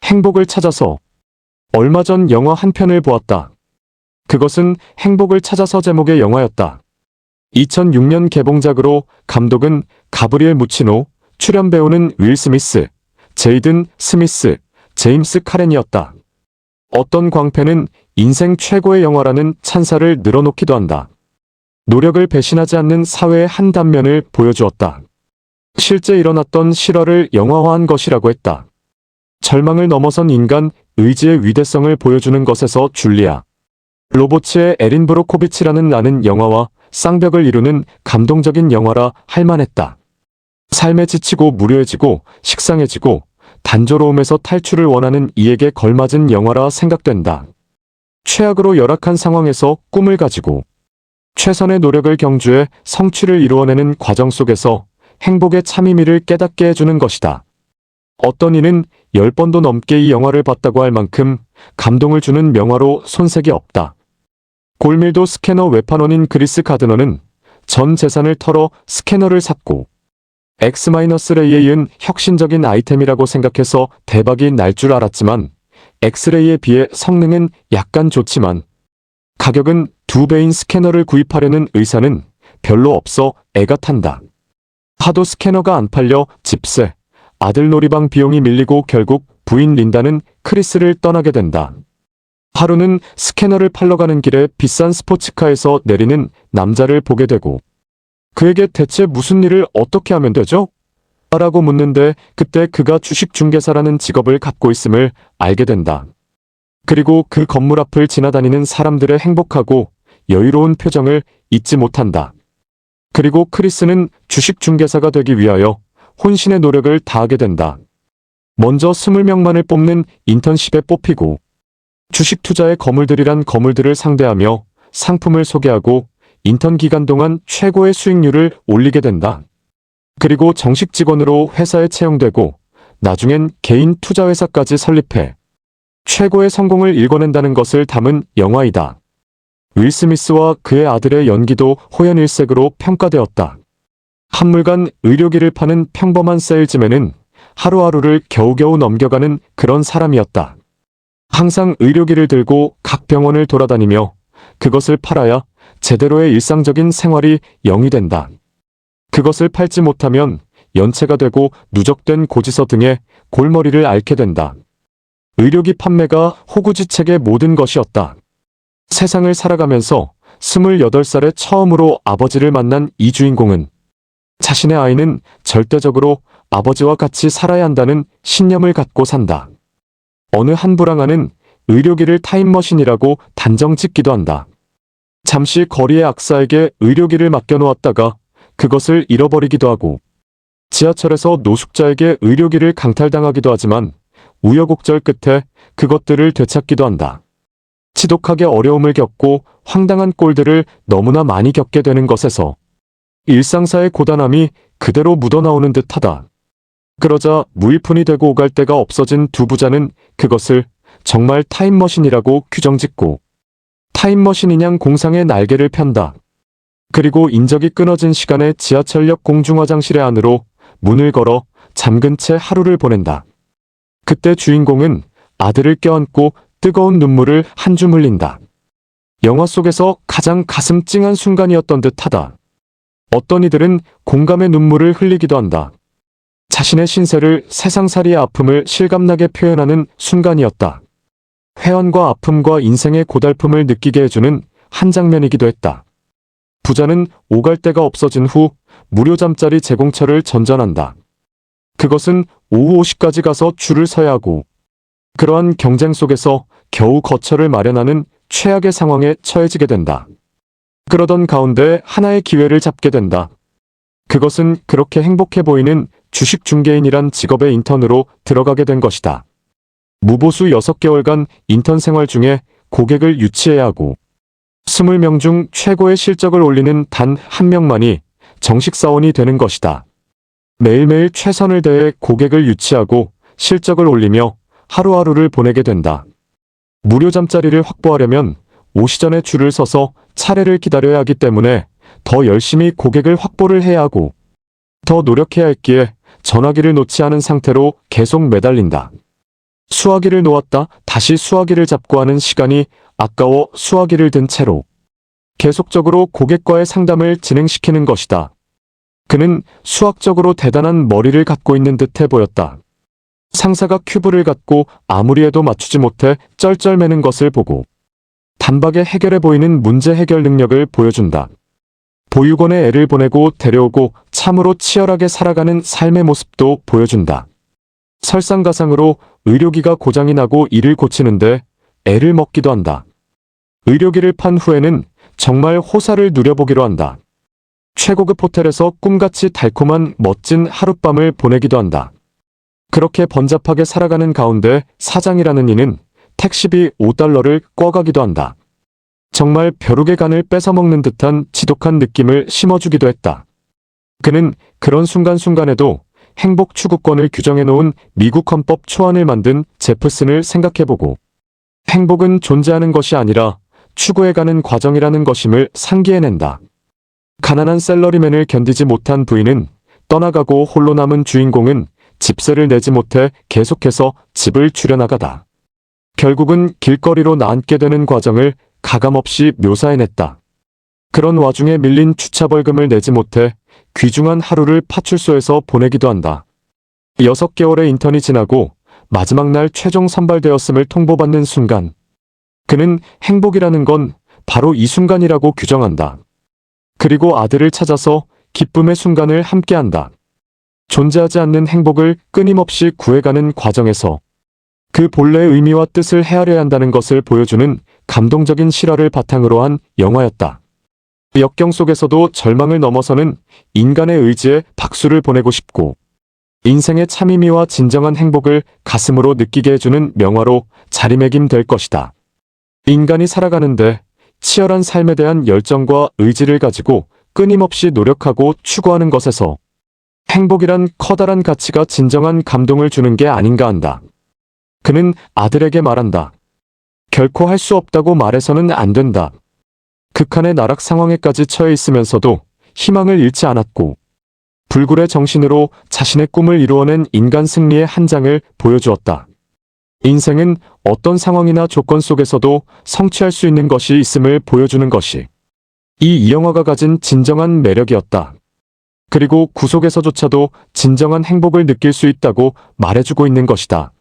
행복을 찾아서. 얼마 전 영화 한 편을 보았다. 그것은 행복을 찾아서 제목의 영화였다. 2006년 개봉작으로 감독은 가브리엘 무치노, 출연 배우는 윌 스미스, 제이든 스미스, 제임스 카렌이었다. 어떤 광팬은 인생 최고의 영화라는 찬사를 늘어놓기도 한다. 노력을 배신하지 않는 사회의 한 단면을 보여주었다. 실제 일어났던 실화를 영화화한 것이라고 했다. 절망을 넘어선 인간, 의지의 위대성을 보여주는 것에서 줄리아 로버츠의 에린 브로코비치라는 나는 영화와 쌍벽을 이루는 감동적인 영화라 할 만했다. 삶에 지치고 무료해지고 식상해지고 단조로움에서 탈출을 원하는 이에게 걸맞은 영화라 생각된다. 최악으로 열악한 상황에서 꿈을 가지고 최선의 노력을 경주해 성취를 이루어내는 과정 속에서 행복의 참의미를 깨닫게 해주는 것이다. 어떤 이는 10번도 넘게 이 영화를 봤다고 할 만큼 감동을 주는 명화로 손색이 없다. 골밀도 스캐너 외판원인 그리스 가드너는 전 재산을 털어 스캐너를 샀고 X-레이에 이은 혁신적인 아이템이라고 생각해서 대박이 날 줄 알았지만 엑스레이에 비해 성능은 약간 좋지만 가격은 2배인 스캐너를 구입하려는 의사는 별로 없어 애가 탄다. 하도 스캐너가 안 팔려 집세, 아들 놀이방 비용이 밀리고 결국 부인 린다는 크리스를 떠나게 된다. 하루는 스캐너를 팔러 가는 길에 비싼 스포츠카에서 내리는 남자를 보게 되고 그에게 대체 무슨 일을 어떻게 하면 되죠? 라고 묻는데 그때 그가 주식중개사라는 직업을 갖고 있음을 알게 된다. 그리고 그 건물 앞을 지나다니는 사람들의 행복하고 여유로운 표정을 잊지 못한다. 그리고 크리스는 주식중개사가 되기 위하여 혼신의 노력을 다하게 된다. 먼저 20명만을 뽑는 인턴십에 뽑히고 주식 투자의 거물들이란 거물들을 상대하며 상품을 소개하고 인턴 기간 동안 최고의 수익률을 올리게 된다. 그리고 정식 직원으로 회사에 채용되고 나중엔 개인 투자회사까지 설립해 최고의 성공을 일궈낸다는 것을 담은 영화이다. 윌 스미스와 그의 아들의 연기도 호연일색으로 평가되었다. 한물간 의료기를 파는 평범한 세일즈맨은 하루하루를 겨우겨우 넘겨가는 그런 사람이었다. 항상 의료기를 들고 각 병원을 돌아다니며 그것을 팔아야 제대로의 일상적인 생활이 영위 된다. 그것을 팔지 못하면 연체가 되고 누적된 고지서 등의 골머리를 앓게 된다. 의료기 판매가 호구지책의 모든 것이었다. 세상을 살아가면서 28살에 처음으로 아버지를 만난 이 주인공은 자신의 아이는 절대적으로 아버지와 같이 살아야 한다는 신념을 갖고 산다. 어느 한 불황아는 의료기를 타임머신이라고 단정 짓기도 한다. 잠시 거리의 악사에게 의료기를 맡겨놓았다가 그것을 잃어버리기도 하고 지하철에서 노숙자에게 의료기를 강탈당하기도 하지만 우여곡절 끝에 그것들을 되찾기도 한다. 지독하게 어려움을 겪고 황당한 꼴들을 너무나 많이 겪게 되는 것에서 일상사의 고단함이 그대로 묻어나오는 듯하다. 그러자 무일푼이 되고 오갈 데가 없어진 두 부자는 그것을 정말 타임머신이라고 규정짓고 타임머신인양 공상의 날개를 편다. 그리고 인적이 끊어진 시간에 지하철역 공중화장실의 안으로 문을 걸어 잠근 채 하루를 보낸다. 그때 주인공은 아들을 껴안고 뜨거운 눈물을 한 줌 흘린다. 영화 속에서 가장 가슴 찡한 순간이었던 듯하다. 어떤 이들은 공감의 눈물을 흘리기도 한다. 자신의 신세를 세상살이의 아픔을 실감나게 표현하는 순간이었다. 회한과 아픔과 인생의 고달픔을 느끼게 해주는 한 장면이기도 했다. 부자는 오갈 데가 없어진 후 무료 잠자리 제공처를 전전한다. 그것은 오후 5시까지 가서 줄을 서야 하고 그러한 경쟁 속에서 겨우 거처를 마련하는 최악의 상황에 처해지게 된다. 그러던 가운데 하나의 기회를 잡게 된다. 그것은 그렇게 행복해 보이는 주식 중개인이란 직업의 인턴으로 들어가게 된 것이다. 무보수 6개월간 인턴 생활 중에 고객을 유치해야 하고 20명 중 최고의 실적을 올리는 단 한 명만이 정식 사원이 되는 것이다. 매일매일 최선을 다해 고객을 유치하고 실적을 올리며 하루하루를 보내게 된다. 무료 잠자리를 확보하려면 오시전에 줄을 서서 차례를 기다려야 하기 때문에 더 열심히 고객을 확보를 해야 하고 더 노력해야 했기에 전화기를 놓지 않은 상태로 계속 매달린다. 수화기를 놓았다 다시 수화기를 잡고 하는 시간이 아까워 수화기를 든 채로 계속적으로 고객과의 상담을 진행시키는 것이다. 그는 수학적으로 대단한 머리를 갖고 있는 듯해 보였다. 상사가 큐브를 갖고 아무리 해도 맞추지 못해 쩔쩔매는 것을 보고 단박에 해결해 보이는 문제 해결 능력을 보여준다. 보육원에 애를 보내고 데려오고 참으로 치열하게 살아가는 삶의 모습도 보여준다. 설상가상으로 의료기가 고장이 나고 이를 고치는데 애를 먹기도 한다. 의료기를 판 후에는 정말 호사를 누려보기로 한다. 최고급 호텔에서 꿈같이 달콤한 멋진 하룻밤을 보내기도 한다. 그렇게 번잡하게 살아가는 가운데 사장이라는 이는 택시비 $5를 꿔가기도 한다. 정말 벼룩의 간을 뺏어먹는 듯한 지독한 느낌을 심어주기도 했다. 그는 그런 순간순간에도 행복 추구권을 규정해놓은 미국 헌법 초안을 만든 제프슨을 생각해보고 행복은 존재하는 것이 아니라 추구해가는 과정이라는 것임을 상기해낸다. 가난한 셀러리맨을 견디지 못한 부인은 떠나가고 홀로 남은 주인공은 집세를 내지 못해 계속해서 집을 줄여나가다. 결국은 길거리로 나앉게 되는 과정을 가감없이 묘사해냈다. 그런 와중에 밀린 주차 벌금을 내지 못해 귀중한 하루를 파출소에서 보내기도 한다. 6개월의 인턴이 지나고 마지막 날 최종 선발되었음을 통보받는 순간 그는 행복이라는 건 바로 이 순간이라고 규정한다. 그리고 아들을 찾아서 기쁨의 순간을 함께한다. 존재하지 않는 행복을 끊임없이 구해가는 과정에서 그 본래의 의미와 뜻을 헤아려야 한다는 것을 보여주는 감동적인 실화를 바탕으로 한 영화였다. 역경 속에서도 절망을 넘어서는 인간의 의지에 박수를 보내고 싶고 인생의 참의미와 진정한 행복을 가슴으로 느끼게 해주는 명화로 자리매김될 것이다. 인간이 살아가는데 치열한 삶에 대한 열정과 의지를 가지고 끊임없이 노력하고 추구하는 것에서 행복이란 커다란 가치가 진정한 감동을 주는 게 아닌가 한다. 그는 아들에게 말한다. 결코 할 수 없다고 말해서는 안 된다. 극한의 나락 상황에까지 처해 있으면서도 희망을 잃지 않았고 불굴의 정신으로 자신의 꿈을 이루어낸 인간 승리의 한 장을 보여주었다. 인생은 어떤 상황이나 조건 속에서도 성취할 수 있는 것이 있음을 보여주는 것이 이 영화가 가진 진정한 매력이었다. 그리고 구속에서조차도 진정한 행복을 느낄 수 있다고 말해주고 있는 것이다.